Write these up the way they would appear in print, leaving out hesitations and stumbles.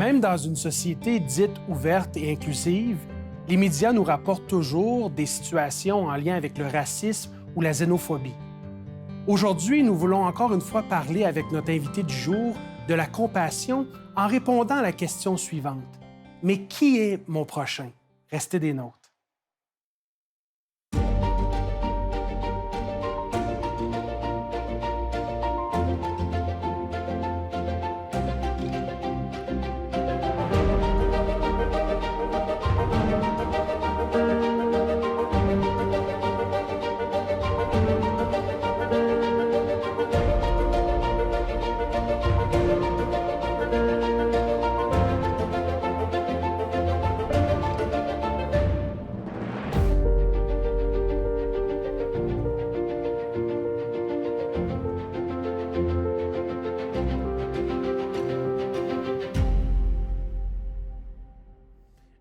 Même dans une société dite ouverte et inclusive, les médias nous rapportent toujours des situations en lien avec le racisme ou la xénophobie. Aujourd'hui, nous voulons encore une fois parler avec notre invité du jour de la compassion en répondant à la question suivante. Mais qui est mon prochain? Restez des nôtres.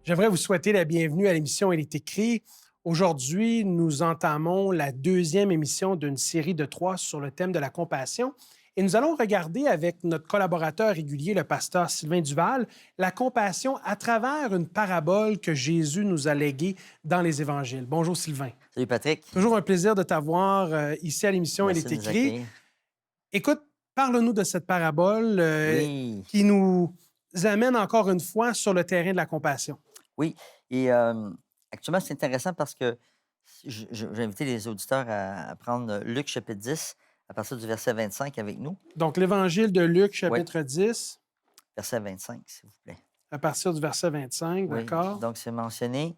J'aimerais vous souhaiter la bienvenue à l'émission « Elle est écrite ». Aujourd'hui, nous entamons la deuxième émission d'une série de 3 sur le thème de la compassion. Et nous allons regarder avec notre collaborateur régulier, le pasteur Sylvain Duval, la compassion à travers une parabole que Jésus nous a léguée dans les Évangiles. Bonjour Sylvain. Salut Patrick. Toujours un plaisir de t'avoir ici à l'émission « Elle est écrite ». Écoute, parle-nous de cette parabole qui nous amène encore une fois sur le terrain de la compassion. Oui, et actuellement, c'est intéressant parce que j'ai invité les auditeurs à prendre Luc chapitre 10 à partir du verset 25 avec nous. Donc, l'Évangile de Luc chapitre 10. Verset 25, s'il vous plaît. À partir du verset 25, oui. D'accord. Donc, c'est mentionné.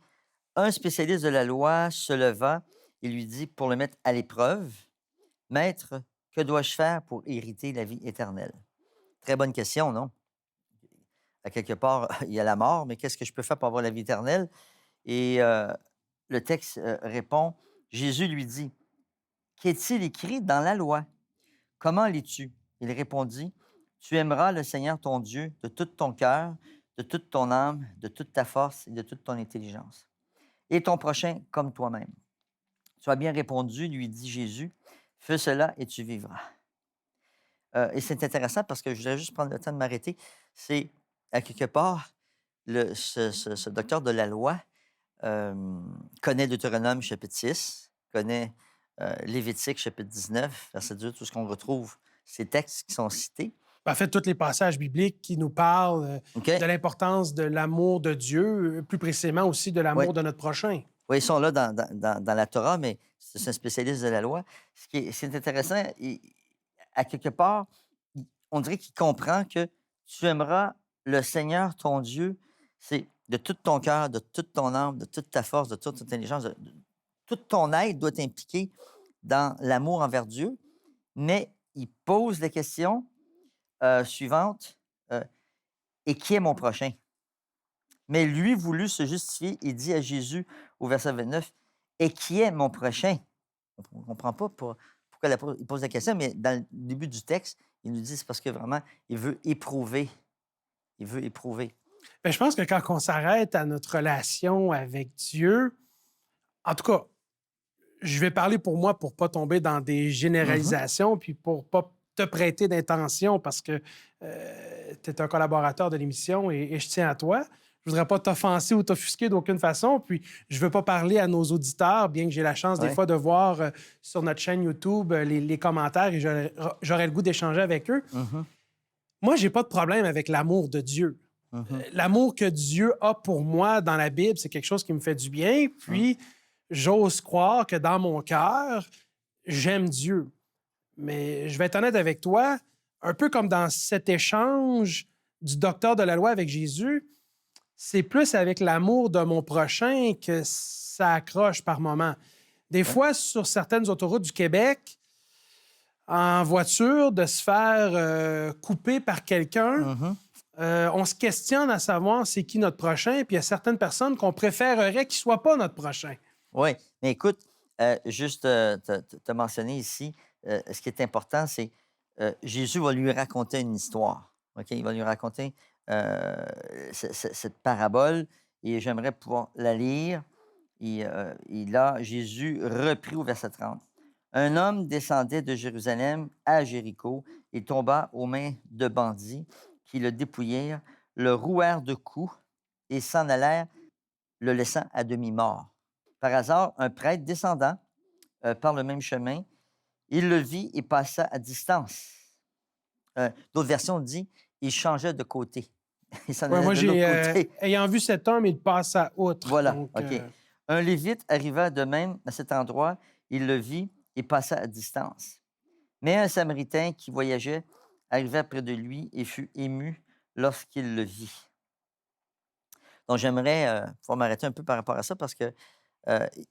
Un spécialiste de la loi se leva et lui dit, pour le mettre à l'épreuve, « Maître, que dois-je faire pour hériter la vie éternelle? » Très bonne question, non? À quelque part, il y a la mort, mais qu'est-ce que je peux faire pour avoir la vie éternelle? Et le texte répond, Jésus lui dit, « Qu'est-il écrit dans la loi? Comment lis-tu? » Il répondit, « Tu aimeras le Seigneur ton Dieu de tout ton cœur, de toute ton âme, de toute ta force et de toute ton intelligence. Et ton prochain comme toi-même. » Tu as bien répondu, lui dit Jésus, « Fais cela et tu vivras. » Et c'est intéressant parce que je voudrais juste prendre le temps de m'arrêter. C'est, à quelque part, ce docteur de la loi connaît Deutéronome chapitre 6, connaît Lévitique chapitre 19, verset 2, tout ce qu'on retrouve, ces textes qui sont cités. En fait, tous les passages bibliques qui nous parlent de l'importance de l'amour de Dieu, plus précisément aussi de l'amour de notre prochain. Oui, ils sont là dans la Torah, mais c'est un spécialiste de la loi. Ce qui est intéressant, à quelque part, on dirait qu'il comprend que tu aimeras le Seigneur, ton Dieu, c'est de tout ton cœur, de toute ton âme, de toute ta force, de toute ton intelligence, toute ton être doit t'impliquer dans l'amour envers Dieu. Mais il pose la question suivante, et qui est mon prochain? Mais lui voulut se justifier et dit à Jésus au verset 29, et qui est mon prochain? On ne comprend pas pourquoi il pose la question, mais dans le début du texte, il nous dit c'est parce que vraiment, il veut éprouver. Il veut éprouver. Bien, je pense que quand on s'arrête à notre relation avec Dieu, en tout cas, je vais parler pour moi pour ne pas tomber dans des généralisations, puis pour ne pas te prêter d'intention parce que tu es un collaborateur de l'émission et je tiens à toi. Je ne voudrais pas t'offenser ou t'offusquer d'aucune façon. Puis, je ne veux pas parler à nos auditeurs, bien que j'ai la chance des fois de voir sur notre chaîne YouTube les commentaires et j'aurais le goût d'échanger avec eux. Moi, je n'ai pas de problème avec l'amour de Dieu. L'amour que Dieu a pour moi dans la Bible, c'est quelque chose qui me fait du bien. Puis, j'ose croire que dans mon cœur, j'aime Dieu. Mais je vais être honnête avec toi, un peu comme dans cet échange du docteur de la loi avec Jésus, c'est plus avec l'amour de mon prochain que ça accroche par moments. Des fois, sur certaines autoroutes du Québec, en voiture, de se faire couper par quelqu'un, on se questionne à savoir c'est qui notre prochain, puis il y a certaines personnes qu'on préférerait qu'ils ne soient pas notre prochain. Oui, mais écoute, juste te mentionner ici, ce qui est important, c'est Jésus va lui raconter une histoire. Okay? Il va lui raconter cette parabole et j'aimerais pouvoir la lire. Et là, Jésus reprit au verset 30. Un homme descendait de Jérusalem à Jéricho et tomba aux mains de bandits qui le dépouillèrent, le rouèrent de coups et s'en allèrent, le laissant à demi-mort. Par hasard, un prêtre descendant par le même chemin, il le vit et passa à distance. D'autres versions disent il changeait de côté. Il s'en Ouais, allait moi, de l'autre côté. ayant vu cet homme, il passe à outre. Voilà, Donc, OK. Un Lévite arriva de même à cet endroit, il le vit et passa à distance. Mais un Samaritain qui voyageait arriva près de lui et fut ému lorsqu'il le vit. Donc, j'aimerais pouvoir m'arrêter un peu par rapport à ça parce que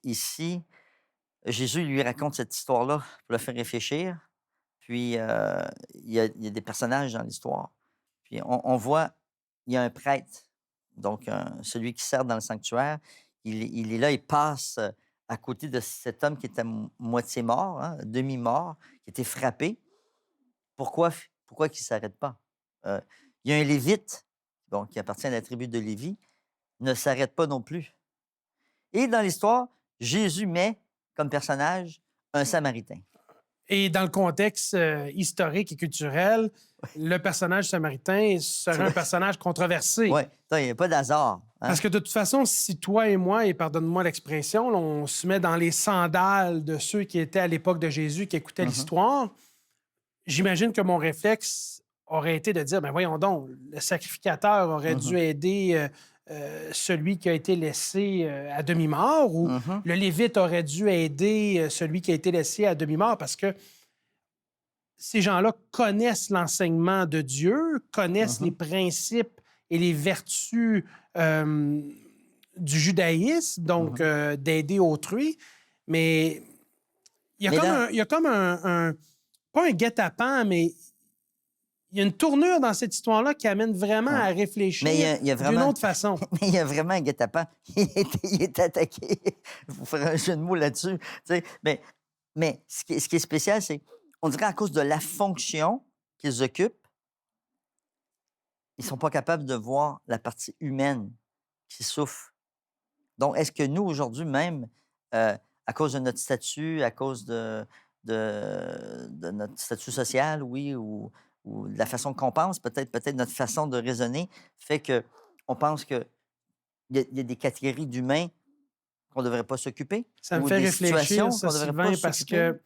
ici, Jésus lui raconte cette histoire-là pour le faire réfléchir. Puis, il y a des personnages dans l'histoire. Puis, on voit, il y a un prêtre, donc celui qui sert dans le sanctuaire. Il est là, il passe à côté de cet homme qui était moitié mort, hein, demi-mort, qui était frappé. Pourquoi qu'il ne s'arrête pas? Il y a un Lévite, bon, qui appartient à la tribu de Lévi, ne s'arrête pas non plus. Et dans l'histoire, Jésus met comme personnage un Samaritain. et dans le contexte historique et culturel, le personnage samaritain serait un personnage controversé. Oui, il n'y a pas d'hasard. Hein? Parce que de toute façon, si toi et moi, et pardonne-moi l'expression, là, on se met dans les sandales de ceux qui étaient à l'époque de Jésus, qui écoutaient l'histoire, j'imagine que mon réflexe aurait été de dire, ben voyons donc, le sacrificateur aurait dû aider celui qui a été laissé à demi-mort, ou le Lévite aurait dû aider celui qui a été laissé à demi-mort, parce que ces gens-là connaissent l'enseignement de Dieu, connaissent les principes et les vertus du judaïsme, donc d'aider autrui, mais il y a comme un pas un guet-apens, mais il y a une tournure dans cette histoire-là qui amène vraiment à réfléchir d'une autre façon. Mais il y a vraiment un guet-apens. Il est attaqué. Il faut faire un jeu de mots là-dessus. Mais ce qui est spécial, c'est on dirait à cause de la fonction qu'ils occupent, ils ne sont pas capables de voir la partie humaine qui souffre. Donc, est-ce que nous, aujourd'hui même, à cause de notre statut, à cause de notre statut social, oui, ou de la façon qu'on pense, peut-être notre façon de raisonner, fait qu'on pense qu'il y a des catégories d'humains qu'on ne devrait pas s'occuper. Ça me ou fait des réfléchir, situations ça, qu'on devrait Sylvain, pas parce s'occuper. que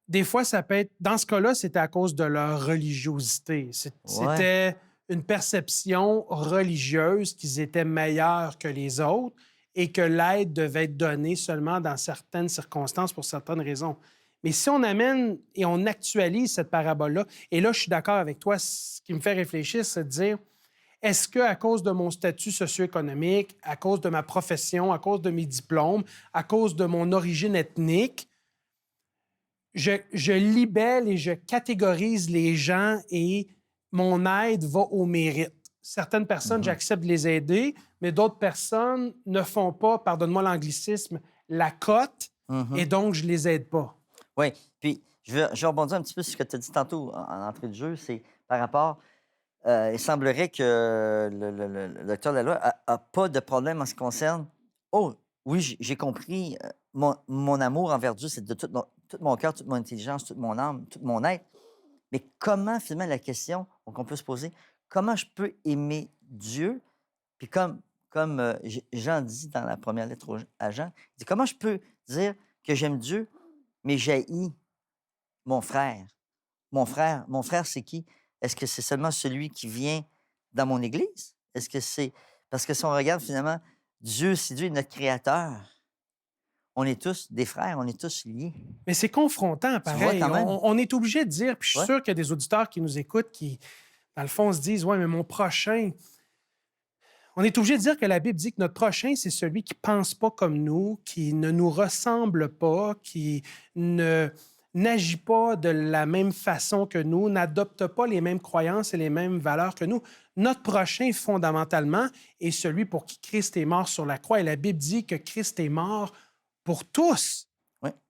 des fois, ça peut être... Dans ce cas-là, c'était à cause de leur religiosité. C'était une perception religieuse qu'ils étaient meilleurs que les autres et que l'aide devait être donnée seulement dans certaines circonstances pour certaines raisons. Mais si on amène et on actualise cette parabole-là, et là, je suis d'accord avec toi, ce qui me fait réfléchir, c'est de dire, est-ce qu'à cause de mon statut socio-économique, à cause de ma profession, à cause de mes diplômes, à cause de mon origine ethnique, je libelle et je catégorise les gens et mon aide va au mérite. Certaines personnes, j'accepte de les aider, mais d'autres personnes ne font pas, pardonne-moi l'anglicisme, la cote, et donc je les aide pas. Oui, puis je vais rebondir un petit peu sur ce que tu as dit tantôt en entrée de jeu, c'est par rapport... il semblerait que le docteur de la loi n'a pas de problème en ce qui concerne. Oh, oui, j'ai compris. Mon amour envers Dieu, c'est de tout mon cœur, toute mon intelligence, toute mon âme, tout mon être. Mais comment, finalement, la question qu'on peut se poser, comment je peux aimer Dieu? Puis comme Jean dit dans la première lettre à Jean, il dit comment je peux dire que j'aime Dieu, mais j'haïs mon frère? Mon frère, c'est qui? Est-ce que c'est seulement celui qui vient dans mon Église? Est-ce que c'est... Parce que si on regarde finalement, Dieu, si Dieu est notre Créateur, on est tous des frères, on est tous liés. Mais c'est confrontant, Tu vois pareil. quand même? On est obligé de dire, puis je suis sûr qu'il y a des auditeurs qui nous écoutent qui, dans le fond, se disent, ouais, mais mon prochain... On est obligé de dire que la Bible dit que notre prochain, c'est celui qui ne pense pas comme nous, qui ne nous ressemble pas, qui n'agit pas de la même façon que nous, n'adopte pas les mêmes croyances et les mêmes valeurs que nous. Notre prochain, fondamentalement, est celui pour qui Christ est mort sur la croix. Et la Bible dit que Christ est mort pour tous,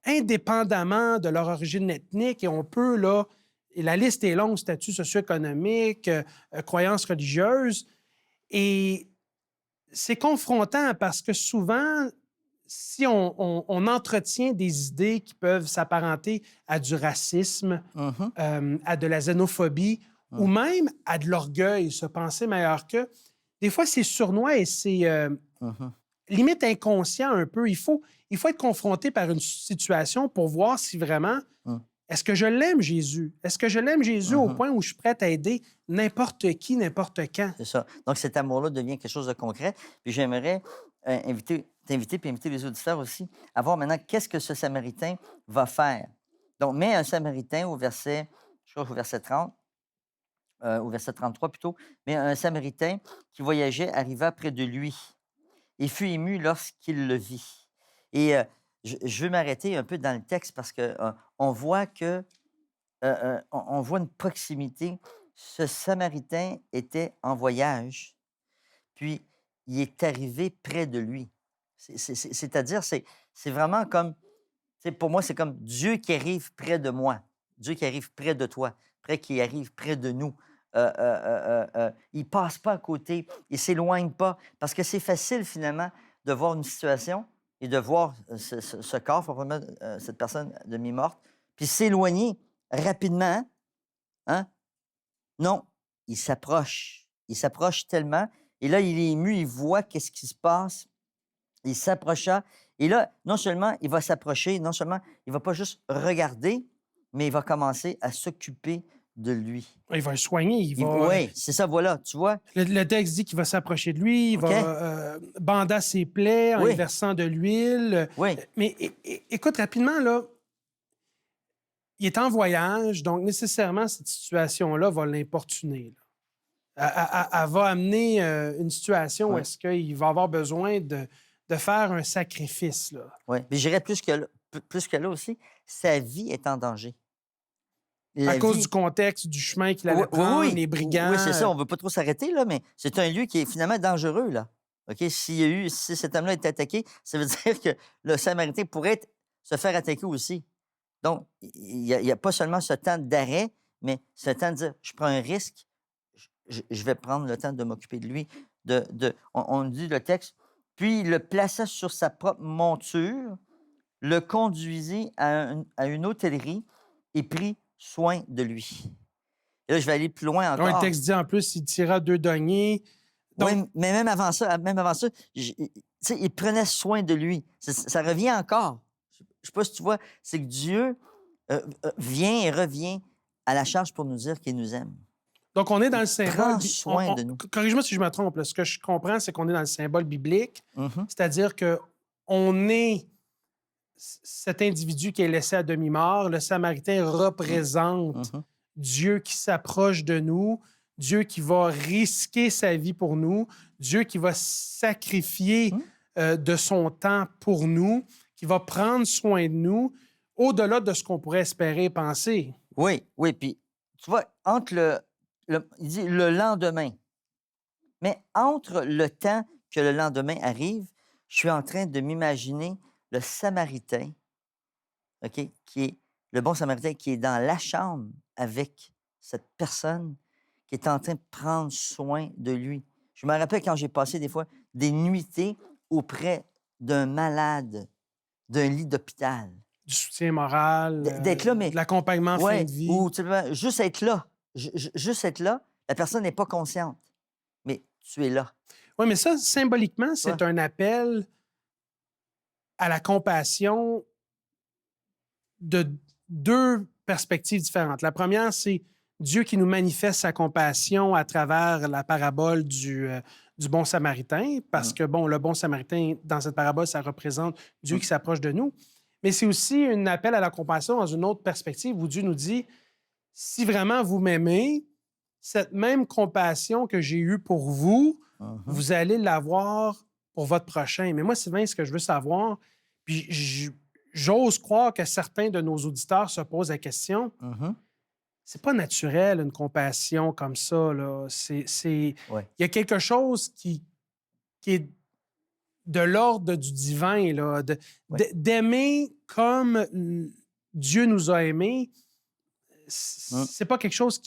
indépendamment de leur origine ethnique. Et on peut, là, et la liste est longue, statut socio-économique, croyances religieuses. Et c'est confrontant parce que souvent, si on entretient des idées qui peuvent s'apparenter à du racisme, à de la xénophobie, ou même à de l'orgueil, se penser meilleur qu'eux. Des fois, c'est sournois et c'est Mhm. limite inconscient un peu. Il faut être confronté par une situation pour voir si vraiment, Mm. est-ce que je l'aime, Jésus? Est-ce que je l'aime, Jésus, au Mhm. point où je suis prête à aider n'importe qui, n'importe quand? C'est ça. Donc, cet amour-là devient quelque chose de concret. Puis j'aimerais t'inviter, puis inviter les auditeurs aussi, à voir maintenant qu'est-ce que ce Samaritain va faire. Donc, mets un Samaritain au verset, je crois au verset 30, au verset 33 plutôt, mais un Samaritain qui voyageait arriva près de lui et fut ému lorsqu'il le vit. Et je veux m'arrêter un peu dans le texte parce que on voit que on voit une proximité. Ce Samaritain était en voyage, puis il est arrivé près de lui. C'est-à-dire, c'est vraiment comme, tu sais, pour moi, c'est comme Dieu qui arrive près de moi, Dieu qui arrive près de toi, qui arrive près de nous. Il ne passe pas à côté, il ne s'éloigne pas, parce que c'est facile finalement de voir une situation et de voir ce corps, probablement cette personne demi-morte, puis s'éloigner rapidement. Hein? Non, il s'approche tellement, et là, il est ému, il voit qu'est-ce qui se passe, il s'approcha, et là, non seulement il va s'approcher, non seulement il ne va pas juste regarder, mais il va commencer à s'occuper de lui. Il va le soigner, Oui, c'est ça, voilà, tu vois? le texte dit qu'il va s'approcher de lui, il OK? va bander ses plaies en y Oui, versant de l'huile. oui, Mais écoute, rapidement, là, il est en voyage, donc nécessairement, cette situation-là va l'importuner. Là. Elle va amener une situation où oui, est-ce qu'il va avoir besoin de faire un sacrifice. Là. oui. Mais j'irais plus que là aussi, sa vie est en danger. À La cause du vie. contexte du chemin qu'il Oui, allait prendre, oui, les oui, oui, brigands. c'est ça. On ne veut pas trop s'arrêter, là, mais c'est un lieu qui est finalement dangereux, là. OK? Si cet homme-là est attaqué, ça veut dire que le Samaritain pourrait se faire attaquer aussi. Donc, il n'y a pas seulement ce temps d'arrêt, mais ce temps de dire je prends un risque, je vais prendre le temps de m'occuper de lui. On dit le texte, puis il le plaça sur sa propre monture, le conduisit à une hôtellerie et prit soin de lui. Et là, je vais aller plus loin Le encore. texte dit en plus, il tira 2 deniers. Oui, Donc, mais même avant ça, tu sais, il prenait soin de lui. Ça revient encore. Je ne sais pas si tu vois, c'est que Dieu vient et revient à la charge pour nous dire qu'il nous aime. Donc, on est dans Il le symbole. prend soin de nous. Corrige-moi si je me trompe. Là. Ce que je comprends, c'est qu'on est dans le symbole biblique. Mhm, C'est-à-dire que on est cet individu qui est laissé à demi-mort. Le Samaritain représente mhm, Dieu qui s'approche de nous, Dieu qui va risquer sa vie pour nous, Dieu qui va sacrifier mhm. de son temps pour nous, qui va prendre soin de nous, au-delà de ce qu'on pourrait espérer et penser. Oui, oui. Puis, tu vois, entre il dit le lendemain. Mais entre le temps que le lendemain arrive, je suis en train de m'imaginer le Samaritain, OK, qui est le bon Samaritain qui est dans la chambre avec cette personne qui est en train de prendre soin de lui. Je me rappelle quand j'ai passé des fois des nuitées auprès d'un malade, d'un lit d'hôpital. Du soutien moral, D'être là, de mais l'accompagnement en fin ouais, de vie. ou tu sais, juste être là. Juste être là, la personne n'est pas consciente, mais tu es là. Oui, mais ça, symboliquement, Tu vois? c'est un appel à la compassion de 2 perspectives différentes. La première, c'est Dieu qui nous manifeste sa compassion à travers la parabole du bon samaritain, parce Mm. que, bon, le bon samaritain, dans cette parabole, ça représente Dieu qui s'approche de nous. Mais c'est aussi un appel à la compassion dans une autre perspective où Dieu nous dit, si vraiment vous m'aimez, cette même compassion que j'ai eue pour vous, Mhm. vous allez l'avoir pour votre prochain. Mais moi, Sylvain, ce que je veux savoir, puis j'ose croire que certains de nos auditeurs se posent la question, Mhm. c'est pas naturel, une compassion comme ça. Là. Il Ouais. y a quelque chose qui est de l'ordre du divin, là, Ouais. d'aimer comme Dieu nous a aimés. Mm. C'est pas quelque chose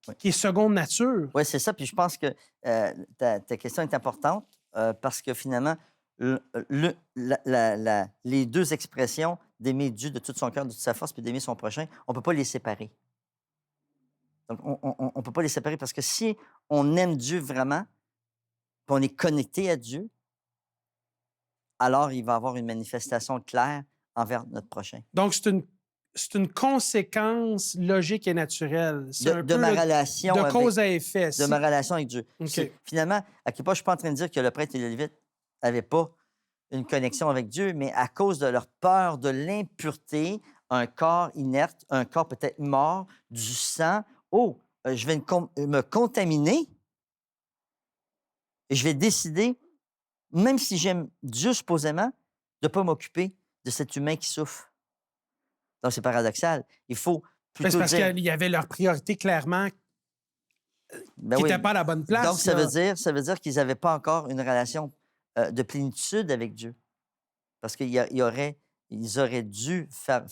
Ouais. qui est seconde nature. Oui, c'est ça. Puis je pense que ta question est importante parce que finalement, les deux expressions d'aimer Dieu de tout son cœur, de toute sa force, puis d'aimer son prochain, on ne peut pas les séparer. Donc, on ne peut pas les séparer parce que si on aime Dieu vraiment, puis on est connecté à Dieu, alors il va y avoir une manifestation claire envers notre prochain. Donc, c'est une conséquence logique et naturelle. C'est un De peu ma là, relation de avec, cause à effet. de ma relation avec Dieu. OK. Finalement, à quel point je ne suis pas en train de dire que le prêtre et le lévite n'avaient pas une connexion avec Dieu, mais à cause de leur peur de l'impureté, un corps inerte, un corps peut-être mort, du sang. Oh, je vais me contaminer et je vais décider, même si j'aime Dieu supposément, de ne pas m'occuper de cet humain qui souffre. Donc, c'est paradoxal. Il faut Ben, c'est plutôt parce dire, qu'il y avait leur priorité clairement ben qui oui, n'était pas à la bonne donc place. Là. ça veut dire qu'ils n'avaient pas encore une relation de plénitude avec Dieu. Parce ils auraient dû faire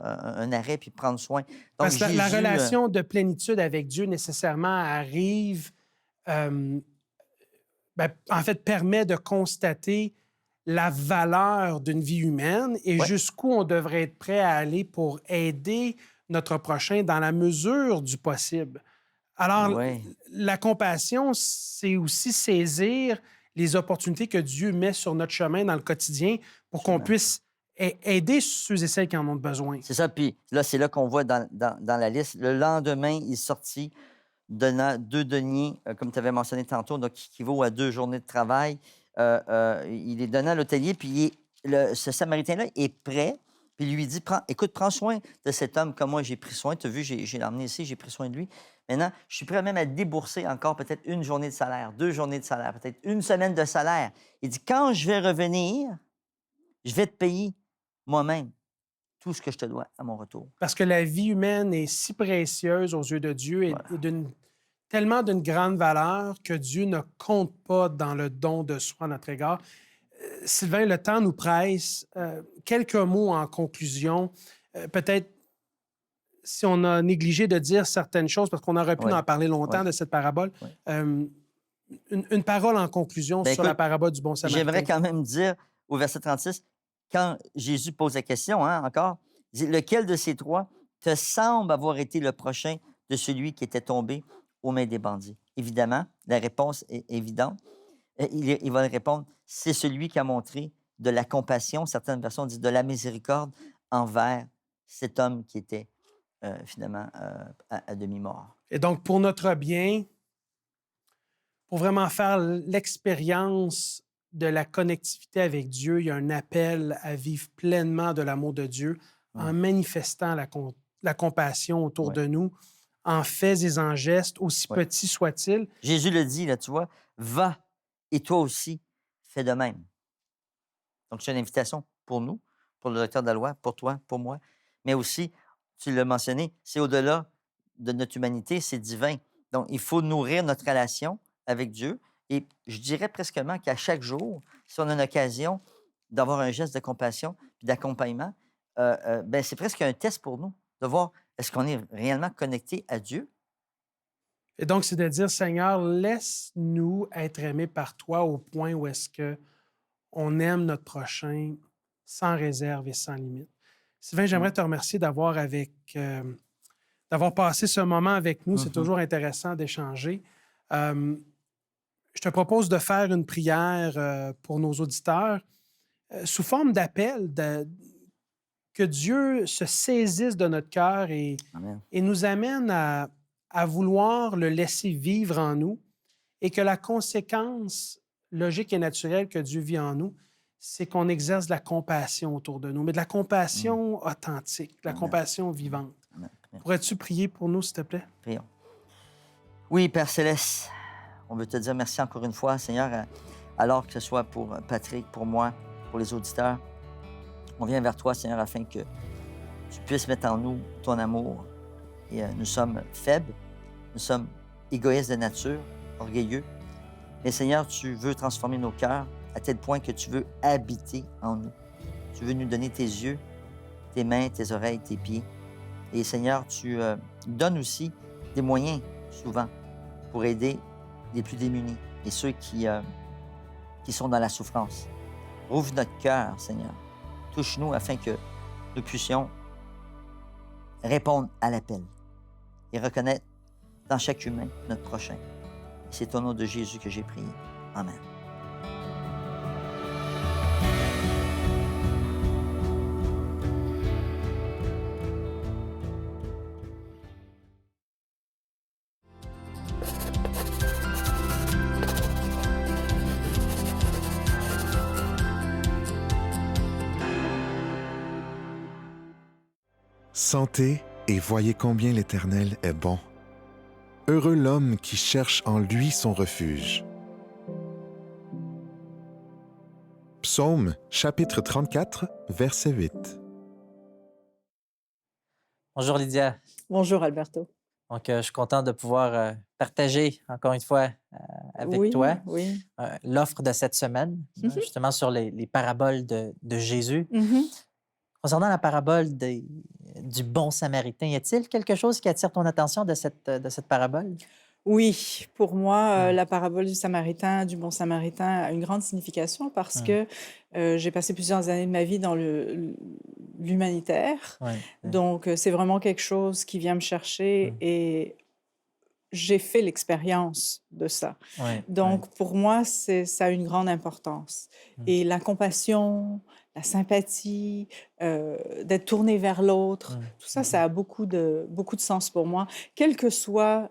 un arrêt puis prendre soin. Donc, Parce que la Jésus, relation de plénitude avec Dieu nécessairement arrive, euh, ben, en fait, permet de constater la valeur d'une vie humaine et ouais, jusqu'où on devrait être prêt à aller pour aider notre prochain dans la mesure du possible. Alors, ouais, la compassion, c'est aussi saisir les opportunités que Dieu met sur notre chemin dans le quotidien pour qu'on absolument. puisse aider ceux et celles qui en ont besoin. C'est ça. Puis là, c'est là qu'on voit dans la liste. Le lendemain, il sortit, donnant 2 deniers, comme tu avais mentionné tantôt, donc qui équivaut à 2 journées de travail. Il les donna à l'hôtelier, puis ce Samaritain-là est prêt, puis il lui dit, écoute, prends soin de cet homme comme moi j'ai pris soin. Tu as vu, j'ai l'emmené ici, j'ai pris soin de lui. Maintenant, je suis prêt même à débourser encore peut-être 1 journée de salaire, 2 journées de salaire, peut-être 1 semaine de salaire. Il dit, quand je vais revenir, je vais te payer moi-même tout ce que je te dois à mon retour. Parce que la vie humaine est si précieuse aux yeux de Dieu et Voilà. tellement d'une grande valeur que Dieu ne compte pas dans le don de soi à notre égard. Sylvain, le temps nous presse. Quelques mots en conclusion. Peut-être si on a négligé de dire certaines choses, parce qu'on aurait pu Oui, en parler oui, longtemps de cette parabole, oui. euh, une parole en conclusion Ben sur la écoute, parabole du bon j'aimerais Samaritain. quand même dire au verset 36, quand Jésus pose la question, hein, encore, il dit, lequel de ces trois te semble avoir été le prochain de celui qui était tombé aux mains des bandits? Évidemment, la réponse est évidente. Il va répondre, c'est celui qui a montré de la compassion, certaines versions disent de la miséricorde envers cet homme qui était finalement à demi-mort. Et donc, pour notre bien, pour vraiment faire l'expérience de la connectivité avec Dieu, il y a un appel à vivre pleinement de l'amour de Dieu en Hum, manifestant la compassion autour ouais, de nous, en faits et en gestes, aussi ouais. petits soient-ils. Jésus le dit, là, tu vois, va et toi aussi, fais de même. Donc, c'est une invitation pour nous, pour le docteur de la loi, pour toi, pour moi, mais aussi, tu l'as mentionné, c'est au-delà de notre humanité, c'est divin. Donc, il faut nourrir notre relation avec Dieu. Et je dirais presquement qu'à chaque jour, si on a une occasion d'avoir un geste de compassion et d'accompagnement, ben, c'est presque un test pour nous de voir est-ce qu'on est réellement connecté à Dieu. Et donc, c'est de dire, Seigneur, laisse-nous être aimés par toi au point où est-ce que on aime notre prochain sans réserve et sans limite. Sylvain, Mm. j'aimerais te remercier d'avoir passé ce moment avec nous. C'est Mhm. toujours intéressant d'échanger. Euh, je te propose de faire une prière pour nos auditeurs sous forme d'appel, que Dieu se saisisse de notre cœur Amen. et nous amène à vouloir le laisser vivre en nous et que la conséquence logique et naturelle que Dieu vit en nous, c'est qu'on exerce de la compassion autour de nous, mais de la Mm. compassion authentique, de la Amen. compassion vivante. Amen. Amen. Pourrais-tu prier pour nous, s'il te plaît? Prions. Oui, Père Céleste, on veut te dire merci encore une fois, Seigneur, alors que ce soit pour Patrick, pour moi, pour les auditeurs. On vient vers toi, Seigneur, afin que tu puisses mettre en nous ton amour. Et nous sommes faibles, nous sommes égoïstes de nature, orgueilleux. Mais Seigneur, tu veux transformer nos cœurs à tel point que tu veux habiter en nous. Tu veux nous donner tes yeux, tes mains, tes oreilles, tes pieds. Et Seigneur, tu donnes aussi des moyens, souvent, pour aider les plus démunis et ceux qui sont dans la souffrance. Ouvre notre cœur, Seigneur. Touche-nous afin que nous puissions répondre à l'appel. et reconnaître dans chaque humain notre prochain. C'est au nom de Jésus que j'ai prié. Amen. Sentez et voyez combien l'Éternel est bon. Heureux l'homme qui cherche en lui son refuge. Psaume, chapitre 34, verset 8. Bonjour Lydia. Bonjour Alberto. Donc, je suis content de pouvoir partager encore une fois avec toi Oui. l'offre de cette semaine, justement sur les paraboles de Jésus. Concernant la parabole du bon Samaritain, y a-t-il quelque chose qui attire ton attention de cette parabole? Oui, pour moi, Ouais. la parabole du bon Samaritain a une grande signification parce que j'ai passé plusieurs années de ma vie dans l'humanitaire. Ouais. Donc, c'est vraiment quelque chose qui vient me chercher et j'ai fait l'expérience de ça. Ouais. Donc, pour moi, ça a une grande importance. Et la compassion, la sympathie, d'être tourné vers l'autre, tout ça, ça a beaucoup de sens pour moi. Quelle que soit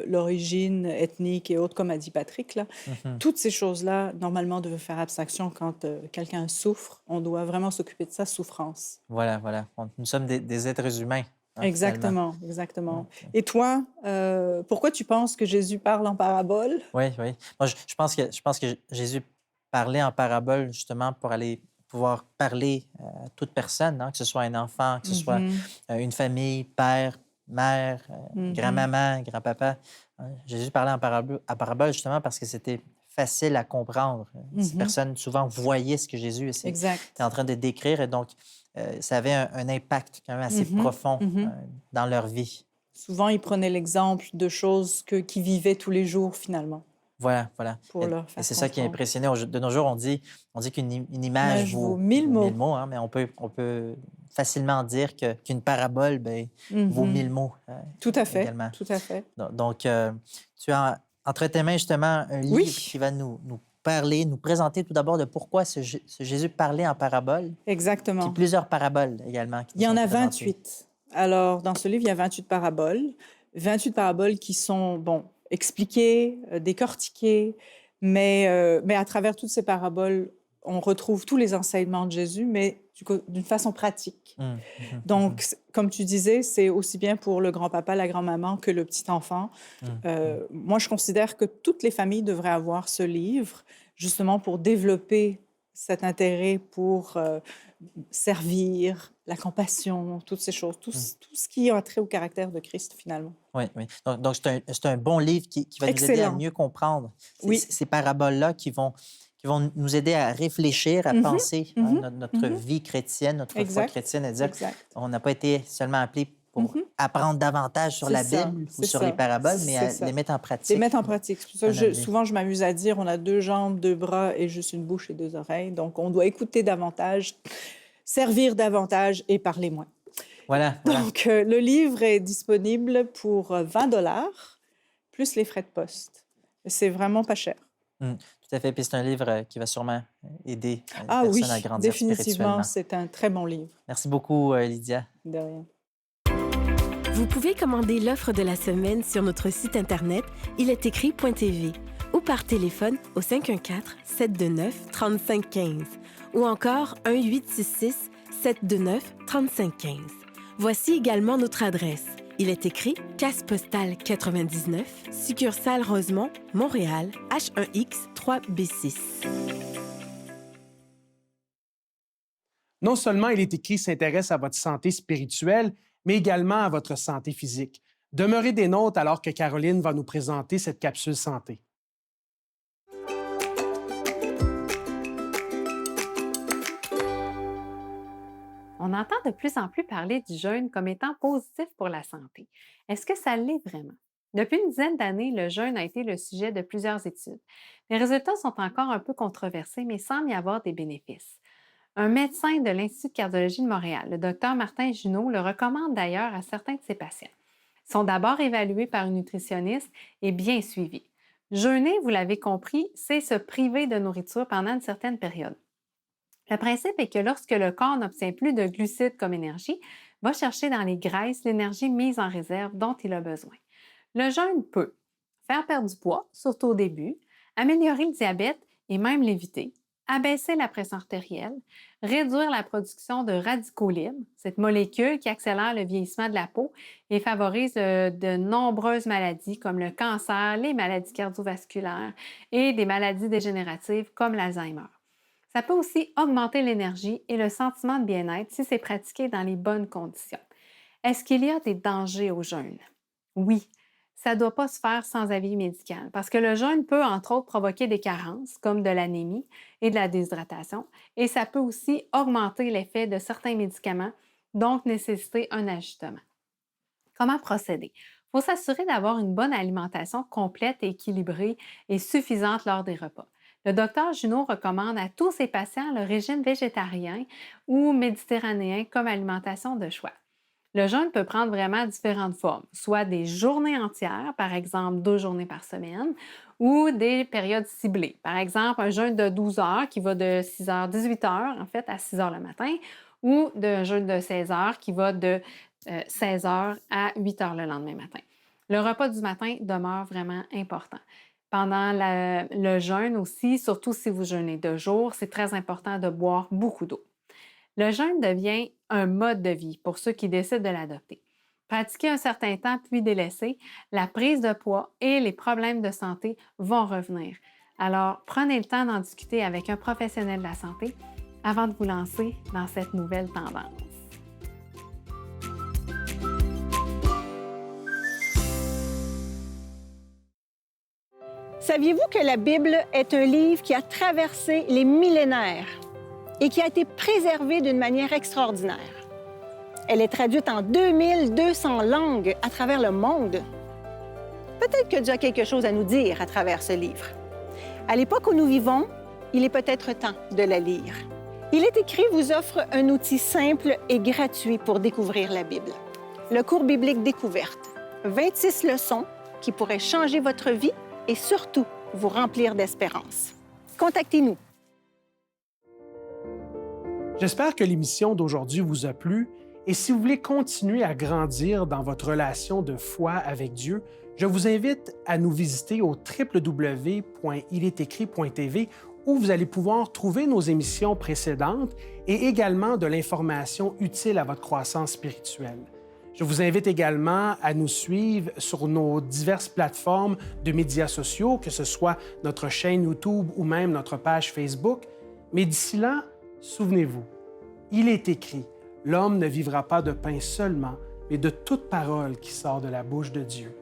l'origine ethnique et autres, comme a dit Patrick, là, toutes ces choses-là, normalement, doivent faire abstraction quand quelqu'un souffre. On doit vraiment s'occuper de sa souffrance. Voilà. Nous sommes des êtres humains. Exactement. Et toi, pourquoi tu penses que Jésus parle en parabole? Oui. Moi, je pense que Jésus parlait en parabole justement pour aller pouvoir parler à toute personne, que ce soit un enfant, que ce soit une famille, père, mère, grand-maman, grand-papa. Jésus parlait en parabole justement parce que c'était facile à comprendre. Ces personnes souvent voyaient ce que Jésus était en train de décrire et donc ça avait un impact quand même assez profond dans leur vie. Souvent, ils prenaient l'exemple de choses qu'ils vivaient tous les jours, finalement. Voilà. Pour leur faire Et c'est ça qui est comprendre. impressionnant. De nos jours, on dit qu'une image vaut 1000 mots. mais on peut facilement dire qu'une parabole vaut 1000 mots. Tout à fait, également. tout à fait. Donc, tu as entre tes mains justement un livre qui va nous parler, nous présenter tout d'abord de pourquoi ce Jésus parlait en parabole. Exactement. Puis plusieurs paraboles également. Il y en a 28. Alors, dans ce livre, il y a 28 paraboles. 28 paraboles qui sont, expliquées, décortiquées, mais à travers toutes ces paraboles, on retrouve tous les enseignements de Jésus, mais d'une façon pratique. Donc, comme tu disais, c'est aussi bien pour le grand-papa, la grand-maman que le petit enfant. Moi, je considère que toutes les familles devraient avoir ce livre, justement pour développer cet intérêt pour servir, la compassion, toutes ces choses, tout ce qui a trait au caractère de Christ, finalement. Oui. Donc c'est un bon livre qui va nous aider à mieux comprendre ces paraboles-là qui vont nous aider à réfléchir, à penser notre vie chrétienne, notre foi chrétienne, à dire qu'on n'a pas été seulement appelé pour apprendre davantage sur la Bible ou sur les paraboles, mais à les mettre en pratique. Les mettre en pratique. C'est pour ça que souvent, je m'amuse à dire on a 2 jambes, 2 bras et juste une bouche et 2 oreilles. Donc, on doit écouter davantage, servir davantage et parler moins. Voilà. Donc, le livre est disponible pour 20 $ plus les frais de poste. C'est vraiment pas cher. Tout à fait. Puis c'est un livre qui va sûrement aider les Ah personnes oui, à grandir définitivement, spirituellement. c'est un très bon livre. Merci beaucoup, Lydia. De rien. Vous pouvez commander l'offre de la semaine sur notre site Internet ilestécrit.tv ou par téléphone au 514-729-3515 ou encore 1-866-729-3515. Voici également notre adresse. Il est écrit Casse postale 99, succursale Rosemont, Montréal, H1X 3B6. Non seulement Il est écrit s'intéresse à votre santé spirituelle, mais également à votre santé physique. Demeurez des nôtres alors que Caroline va nous présenter cette capsule santé. On entend de plus en plus parler du jeûne comme étant positif pour la santé. Est-ce que ça l'est vraiment? Depuis une dizaine d'années, le jeûne a été le sujet de plusieurs études. Les résultats sont encore un peu controversés, mais il semble y avoir des bénéfices. Un médecin de l'Institut de cardiologie de Montréal, le docteur Martin Junot, le recommande d'ailleurs à certains de ses patients. Ils sont d'abord évalués par une nutritionniste et bien suivis. Jeûner, vous l'avez compris, c'est se priver de nourriture pendant une certaine période. Le principe est que lorsque le corps n'obtient plus de glucides comme énergie, va chercher dans les graisses l'énergie mise en réserve dont il a besoin. Le jeûne peut faire perdre du poids, surtout au début, améliorer le diabète et même l'éviter, abaisser la pression artérielle, réduire la production de radicaux libres, cette molécule qui accélère le vieillissement de la peau et favorise de nombreuses maladies comme le cancer, les maladies cardiovasculaires et des maladies dégénératives comme l'Alzheimer. Ça peut aussi augmenter l'énergie et le sentiment de bien-être si c'est pratiqué dans les bonnes conditions. Est-ce qu'il y a des dangers au jeûne? Oui, ça ne doit pas se faire sans avis médical parce que le jeûne peut, entre autres, provoquer des carences comme de l'anémie et de la déshydratation et ça peut aussi augmenter l'effet de certains médicaments, donc nécessiter un ajustement. Comment procéder? Il faut s'assurer d'avoir une bonne alimentation complète et équilibrée et suffisante lors des repas. Le docteur Junot recommande à tous ses patients le régime végétarien ou méditerranéen comme alimentation de choix. Le jeûne peut prendre vraiment différentes formes, soit des journées entières, par exemple 2 journées par semaine, ou des périodes ciblées. Par exemple, un jeûne de 12 heures qui va de 6 heures, 18 heures en fait, à 6 heures le matin, ou un jeûne de 16 heures qui va de 16 heures à 8 heures le lendemain matin. Le repas du matin demeure vraiment important. Pendant le jeûne aussi, surtout si vous jeûnez de jour, c'est très important de boire beaucoup d'eau. Le jeûne devient un mode de vie pour ceux qui décident de l'adopter. Pratiquer un certain temps puis délaisser, la prise de poids et les problèmes de santé vont revenir. Alors, prenez le temps d'en discuter avec un professionnel de la santé avant de vous lancer dans cette nouvelle tendance. Saviez-vous que la Bible est un livre qui a traversé les millénaires et qui a été préservé d'une manière extraordinaire? Elle est traduite en 2200 langues à travers le monde. Peut-être que Dieu a quelque chose à nous dire à travers ce livre. À l'époque où nous vivons, il est peut-être temps de la lire. Il est écrit vous offre un outil simple et gratuit pour découvrir la Bible. Le cours biblique Découverte, 26 leçons qui pourraient changer votre vie et surtout vous remplir d'espérance. Contactez-nous. J'espère que l'émission d'aujourd'hui vous a plu et si vous voulez continuer à grandir dans votre relation de foi avec Dieu, je vous invite à nous visiter au www.iletécrit.tv où vous allez pouvoir trouver nos émissions précédentes et également de l'information utile à votre croissance spirituelle. Je vous invite également à nous suivre sur nos diverses plateformes de médias sociaux, que ce soit notre chaîne YouTube ou même notre page Facebook. Mais d'ici là, souvenez-vous, il est écrit, l'homme ne vivra pas de pain seulement, mais de toute parole qui sort de la bouche de Dieu.